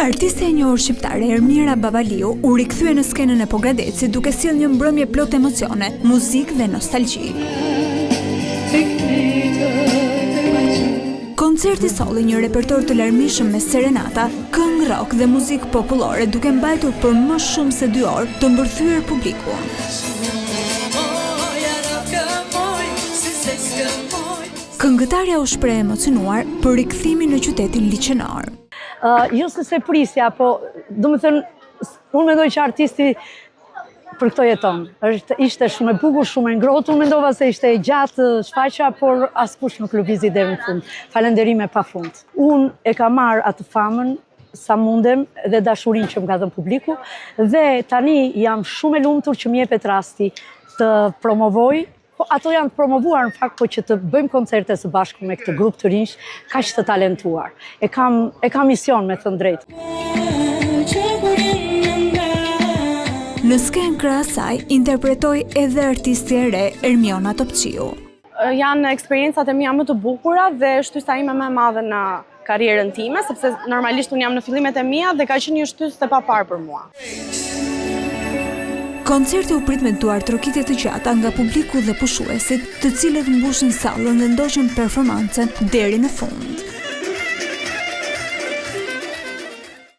Artiste e njohur shqiptare Ermira Babaliu u rikthye në skenën e Pogradecit duke sjellë një mbrëmje plot emocione, muzikë dhe nostalgji. Koncerti solli një repertor të larmishëm me serenata, këngë rock dhe muzikë popullore, duke mbajtur për më shumë se 2 orë të mbërthyer publikun. Këngëtarja u shpreh emocionuar për rikthimin në qytetin liçenor. Jo se prisja, po do të thënë, unë mendoj që artisti për këto jeton. Ishte shumë e bukur, shumë e ngrohtë, unë mendova se ishte e gjatë shfaqja, por askush nuk lëvizi deri në fund. Falënderime pafund. Unë e kam marrë atë famën sa mundem dhe dashurinë që më ka dhënë publiku dhe tani jam shumë e lumtur që më jepet rasti të promovoj. Po ato janë të promovuar në fakt, po që të bëjmë koncerte së bashku me këtë grup të rinj, kaq të talentuar. E kam mision, me thënë drejtë. Në skenë krahas saj interpretoi edhe artisti e re Ermiona Topçiu. Janë eksperiencat e mia më të bukura dhe shtysa ime më e madhe në karrierën time, sepse normalisht unë jam në fillimet e mia dhe ka qenë një shtysë e paparë për mua. Koncerti u prit me duar trokitje të gjata nga publiku dhe pushuesit, të cilët mbushin sallën dhe ndoqën performancën deri në fund.